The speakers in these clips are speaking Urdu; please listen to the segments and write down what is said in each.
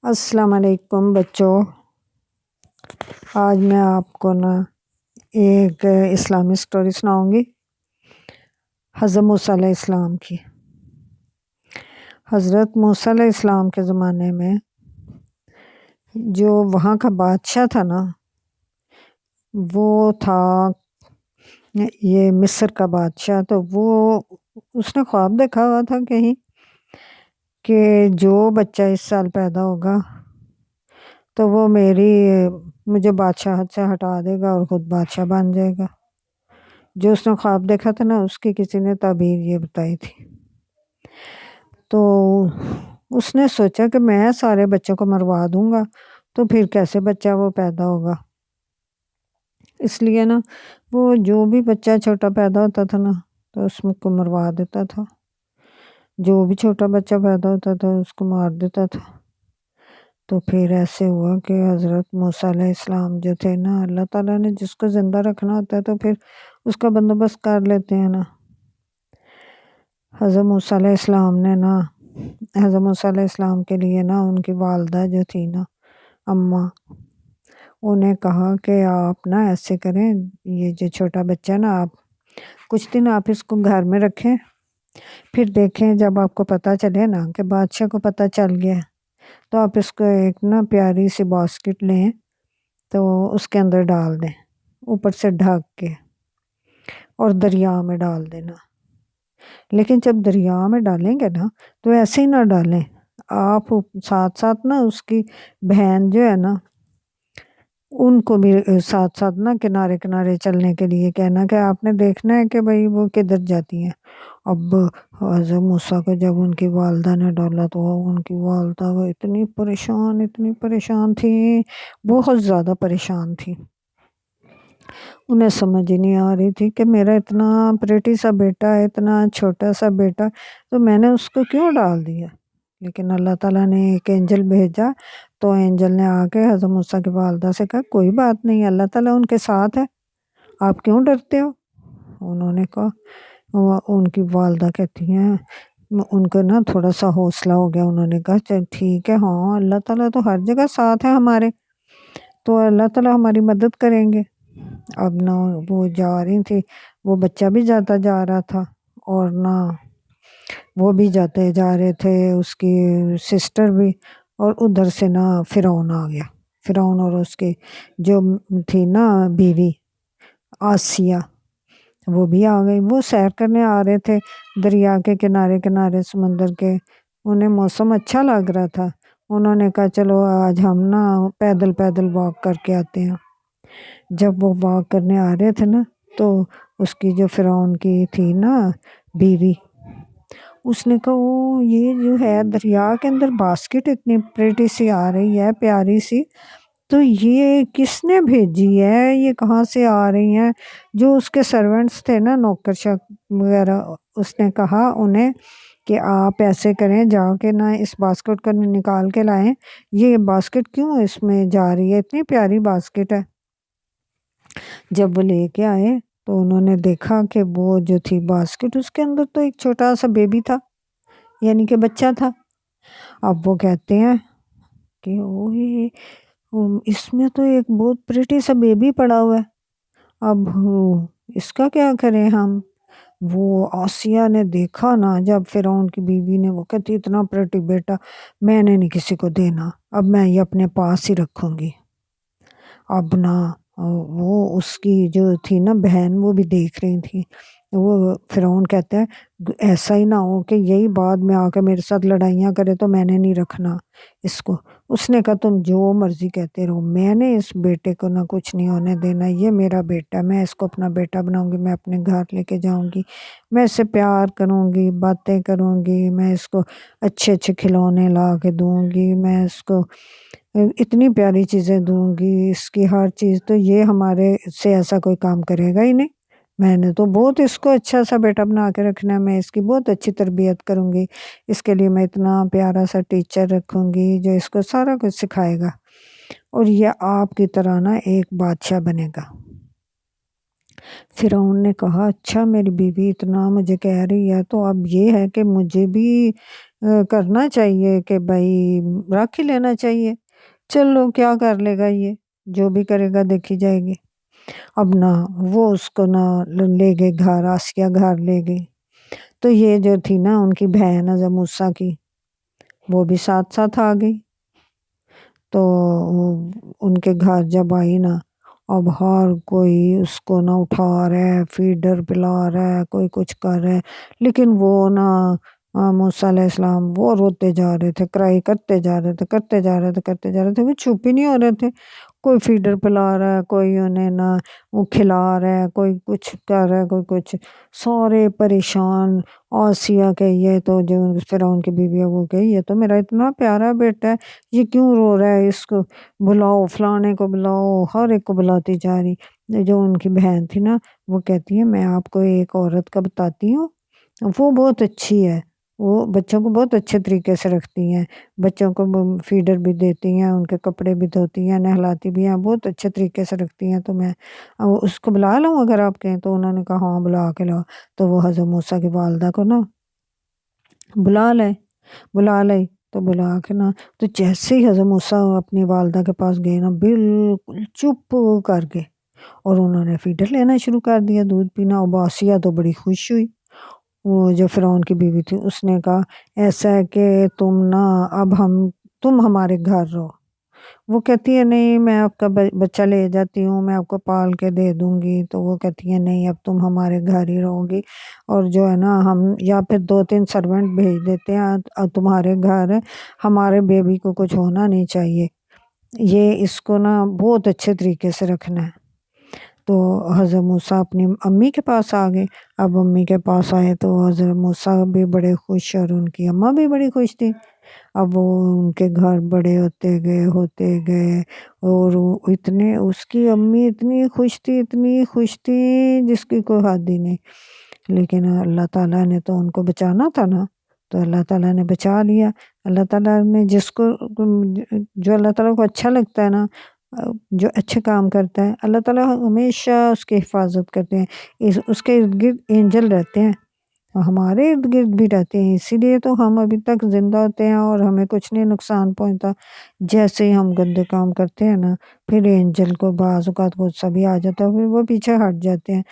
السلام علیکم بچوں، آج میں آپ کو ایک اسلامی سٹوری سناؤں گی حضرت موسیٰ علیہ السلام کی۔ حضرت موسیٰ علیہ السلام کے زمانے میں جو وہاں کا بادشاہ تھا وہ تھا یہ مصر کا بادشاہ۔ تو اس نے خواب دیکھا ہوا تھا کہیں کہ جو بچہ اس سال پیدا ہوگا تو وہ مجھے بادشاہت سے ہٹا دے گا اور خود بادشاہ بن جائے گا۔ جو اس نے خواب دیکھا تھا اس کی کسی نے تعبیر یہ بتائی تھی۔ تو اس نے سوچا کہ میں سارے بچوں کو مروا دوں گا تو پھر کیسے بچہ وہ پیدا ہوگا۔ اس لیے وہ جو بھی بچہ چھوٹا پیدا ہوتا تھا تو اس کو مروا دیتا تھا۔ جو بھی چھوٹا بچہ پیدا ہوتا تھا اس کو مار دیتا تھا۔ تو پھر ایسے ہوا کہ حضرت موسیٰ علیہ السلام جو تھے اللہ تعالیٰ نے جس کو زندہ رکھنا ہوتا ہے تو پھر اس کا بندوبست کر لیتے ہیں حضرت موسیٰ علیہ السلام نے حضرت موسیٰ علیہ السلام کے لیے ان کی والدہ جو تھی اماں، انہیں کہا کہ آپ ایسے کریں، یہ جو چھوٹا بچہ آپ کچھ دن آپ اس کو گھر میں رکھیں، پھر دیکھیں جب آپ کو پتہ چلے کہ بادشاہ کو پتہ چل گیا تو آپ اس کو ایک پیاری سی باسکٹ لیں تو اس کے اندر ڈال دیں، اوپر سے ڈھک کے، اور دریا میں ڈال دینا۔ لیکن جب دریا میں ڈالیں گے تو ایسے ہی نہ ڈالیں، آپ ساتھ ساتھ اس کی بہن جو ہے ان کو بھی ساتھ ساتھ کنارے کنارے چلنے کے لیے کہنا کہ آپ نے دیکھنا ہے کہ بھئی وہ کدھر جاتی ہیں۔ اب حضرت موسیٰ کو جب ان کی والدہ نے ڈالا تو ان کی والدہ اتنی پریشان تھی، بہت زیادہ پریشان تھی۔ انہیں سمجھ ہی نہیں آ رہی تھی کہ میرا اتنا پریٹی سا بیٹا ہے، اتنا چھوٹا سا بیٹا، تو میں نے اس کو کیوں ڈال دیا۔ لیکن اللہ تعالیٰ نے ایک اینجل بھیجا تو اینجل نے آ کے حضرت موسیٰ کی والدہ سے کہا کوئی بات نہیں، اللہ تعالیٰ ان کے ساتھ ہے، آپ کیوں ڈرتے ہو۔ انہوں نے کہا، ان کی والدہ کہتی ہیں ان کو تھوڑا سا حوصلہ ہو گیا، انہوں نے کہا چل ٹھیک ہے، ہاں اللہ تعالیٰ تو ہر جگہ ساتھ ہے ہمارے، تو اللہ تعالیٰ ہماری مدد کریں گے۔ اب وہ جا رہی تھی، وہ بچہ بھی جاتا جا رہا تھا اور وہ بھی جاتے جا رہے تھے، اس کی سسٹر بھی، اور ادھر سے فرعون آ گیا۔ فرعون اور اس کی جو تھی بیوی آسیہ، وہ بھی آ گئی۔ وہ سیر کرنے آ رہے تھے دریا کے کنارے کنارے سمندر کے، انہیں موسم اچھا لگ رہا تھا۔ انہوں نے کہا چلو آج ہم پیدل واک کر کے آتے ہیں۔ جب وہ واک کرنے آ رہے تھے تو اس کی جو فرعون کی تھی بیوی، اس نے کہا یہ جو ہے دریا کے اندر باسکٹ اتنی پریٹی سی آ رہی ہے، پیاری سی، تو یہ کس نے بھیجی ہے، یہ کہاں سے آ رہی ہیں۔ جو اس کے سرونٹس تھے نوکر شک وغیرہ، اس نے کہا انہیں کہ آپ ایسے کریں، جا کے اس باسکٹ کو نکال کے لائیں، یہ باسکٹ کیوں اس میں جا رہی ہے، اتنی پیاری باسکٹ ہے۔ جب وہ لے کے آئے تو انہوں نے دیکھا کہ وہ جو تھی باسکٹ، اس کے اندر تو ایک چھوٹا سا بیبی تھا، یعنی کہ بچہ تھا۔ اب وہ کہتے ہیں کہ اس میں تو ایک بہت پریٹی سا بیبی پڑا ہوا ہے، اب اس کا کیا کریں ہم۔ وہ آسیہ نے دیکھا جب فرعون کی بیوی نے، وہ کہتی اتنا پریٹی بیٹا میں نے نہیں کسی کو دینا، اب میں یہ اپنے پاس ہی رکھوں گی۔ اب وہ اس کی جو تھی بہن، وہ بھی دیکھ رہی تھی۔ وہ فرعون کہتا ہے ایسا ہی نہ ہو کہ یہی بعد میں آ کے میرے ساتھ لڑائیاں کرے تو میں نے نہیں رکھنا اس کو۔ اس نے کہا تم جو مرضی کہتے رہو، میں نے اس بیٹے کو کچھ نہیں ہونے دینا، یہ میرا بیٹا، میں اس کو اپنا بیٹا بناؤں گی، میں اپنے گھر لے کے جاؤں گی، میں اس سے پیار کروں گی، باتیں کروں گی، میں اس کو اچھے اچھے کھلونے لا کے دوں گی، میں اس کو اتنی پیاری چیزیں دوں گی، اس کی ہر چیز، تو یہ ہمارے سے ایسا کوئی کام کرے گا ہی نہیں۔ میں نے تو بہت اس کو اچھا سا بیٹا بنا کے رکھنا ہے، میں اس کی بہت اچھی تربیت کروں گی، اس کے لیے میں اتنا پیارا سا ٹیچر رکھوں گی جو اس کو سارا کچھ سکھائے گا، اور یہ آپ کی طرح ایک بادشاہ بنے گا۔ فرعون نے کہا اچھا میری بیوی اتنا مجھے کہہ رہی ہے تو اب یہ ہے کہ مجھے بھی کرنا چاہیے کہ بھائی رکھ ہی لینا چاہیے، چلو کیا کر لے گا یہ، جو بھی کرے گا دیکھی جائے گی۔ اب نہ وہ اس کو نہ لے گئے گھر، آسیہ گھر لے گئی، تو یہ جو تھی نا ان کی بہن حضرت موسیٰ کی، وہ بھی ساتھ ساتھ آ گئی۔ تو ان کے گھر جب آئی نا، اب ہر کوئی اس کو نہ اٹھا رہا ہے، فیڈر پلا رہا ہے، کوئی کچھ کر رہا ہے، لیکن وہ نا موسیٰ علیہ السلام وہ روتے جا رہے تھے، کرائی کرتے جا رہے تھے، کرتے جا رہے تھے، کرتے جا رہے تھے، وہ چپ ہی نہیں ہو رہے تھے۔ کوئی فیڈر پلا رہا ہے، کوئی انہیں نہ وہ کھلا رہا ہے، کوئی کچھ کر رہا ہے، کوئی کچھ، سارے پریشان۔ آسیہ کہ یہ تو جو فرعون کی بیوی ہے وہ کہ یہ تو میرا اتنا پیارا بیٹا ہے، یہ کیوں رو رہا ہے، اس کو بلاؤ، فلانے کو بلاؤ، ہر ایک کو بلاتی جا رہی۔ جو ان کی بہن تھی نا وہ کہتی ہے میں آپ کو ایک عورت کا بتاتی ہوں، وہ بہت اچھی ہے، وہ بچوں کو بہت اچھے طریقے سے رکھتی ہیں، بچوں کو فیڈر بھی دیتی ہیں، ان کے کپڑے بھی دھوتی ہیں، نہلاتی بھی ہیں، بہت اچھے طریقے سے رکھتی ہیں، تو میں اس کو بلا لوں اگر آپ کہیں؟ تو انہوں نے کہا ہاں بلا کے لاؤ۔ تو وہ حضرت موسیٰ کی والدہ کو نا بلا لے تو بلا کے نا، تو جیسے ہی حضرت موسیٰ اپنی والدہ کے پاس گئے نا بالکل چپ کر کے، اور انہوں نے فیڈر لینا شروع کر دیا، دودھ پینا۔ اب آسیہ تو بڑی خوش ہوئی، وہ جو فرعون کی بیوی تھی اس نے کہا ایسا ہے کہ تم ہمارے گھر رہو۔ وہ کہتی ہے نہیں میں آپ کا بچہ لے جاتی ہوں، میں آپ کو پال کے دے دوں گی۔ تو وہ کہتی ہے نہیں اب تم ہمارے گھر ہی رہو گی، اور جو ہے نا ہم یا پھر 2-3 سرونٹ بھیج دیتے ہیں تمہارے گھر، ہمارے بیبی کو کچھ ہونا نہیں چاہیے، یہ اس کو نا بہت اچھے طریقے سے رکھنا ہے۔ تو حضرت موسیٰ اپنی امی کے پاس آ گئے۔ اب امی کے پاس آئے تو حضرت موسیٰ بھی بڑے خوش اور ان کی اماں بھی بڑی خوش تھی۔ اب وہ ان کے گھر بڑے ہوتے گئے اور اس کی امی اتنی خوش تھی جس کی کوئی حد ہی نہیں۔ لیکن اللہ تعالیٰ نے تو ان کو بچانا تھا نا، تو اللہ تعالیٰ نے بچا لیا۔ اللہ تعالیٰ نے جو اللہ تعالیٰ کو اچھا لگتا ہے نا، جو اچھے کام کرتا ہے، اللہ تعالیٰ ہمیشہ اس کی حفاظت کرتے ہیں، اس کے ارد گرد اینجل رہتے ہیں، ہمارے ارد گرد بھی رہتے ہیں، اسی لیے تو ہم ابھی تک زندہ ہوتے ہیں اور ہمیں کچھ نہیں نقصان پہنچتا۔ جیسے ہی ہم گندے کام کرتے ہیں نا، پھر اینجل کو بعض اوقات غصہ بھی آ جاتا ہے، پھر وہ پیچھے ہٹ جاتے ہیں،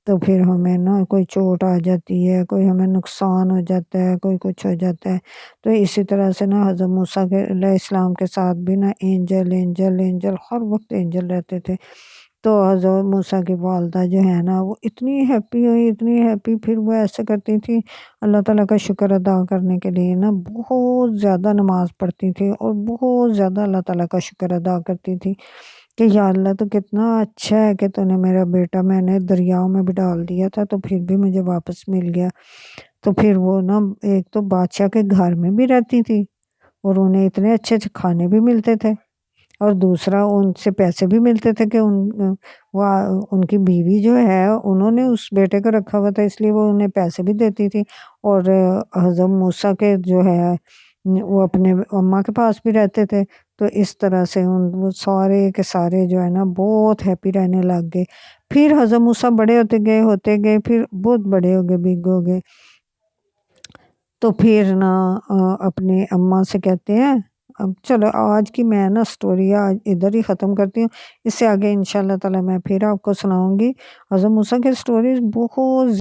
تو پھر ہمیں نا کوئی چوٹ آ جاتی ہے، کوئی ہمیں نقصان ہو جاتا ہے، کوئی کچھ ہو جاتا ہے۔ تو اسی طرح سے نا حضرت موسیٰ علیہ السلام کے ساتھ بھی نا اینجل ہر وقت اینجل رہتے تھے۔ تو حضرت موسیٰ کی والدہ جو ہے نا وہ اتنی ہیپی ہوئی، اتنی ہیپی، پھر وہ ایسے کرتی تھی اللہ تعالیٰ کا شکر ادا کرنے کے لیے نا بہت زیادہ نماز پڑھتی تھی اور بہت زیادہ اللہ تعالیٰ کا شکر ادا کرتی تھی کہ یا اللہ تو کتنا اچھا ہے کہ تو نے میرا بیٹا، میں نے دریاؤں میں بھی ڈال دیا تھا تو پھر بھی مجھے واپس مل گیا۔ تو پھر وہ نا ایک تو بادشاہ کے گھر میں بھی رہتی تھی اور انہیں اتنے اچھے اچھے کھانے بھی ملتے تھے، اور دوسرا ان سے پیسے بھی ملتے تھے کہ ان کی بیوی جو ہے انہوں نے اس بیٹے کو رکھا ہوا تھا، اس لیے وہ انہیں پیسے بھی دیتی تھی۔ اور حضرت موسیٰ کے جو ہے وہ اپنے اماں کے پاس بھی رہتے تھے، تو اس طرح سے وہ سارے کے سارے جو ہے نا بہت ہیپی رہنے لگ گئے۔ پھر حضرت موسیٰ بڑے ہوتے گئے، پھر بہت بڑے ہو گئے، بگ ہو گئے، تو پھر نا اپنے اماں سے کہتے ہیں اب چلو آج کی میں نا سٹوری آج ادھر ہی ختم کرتی ہوں، اس سے آگے انشاءاللہ تعالی میں پھر آپ کو سناؤں گی۔ حضرت موسیٰ کی سٹوریز بہت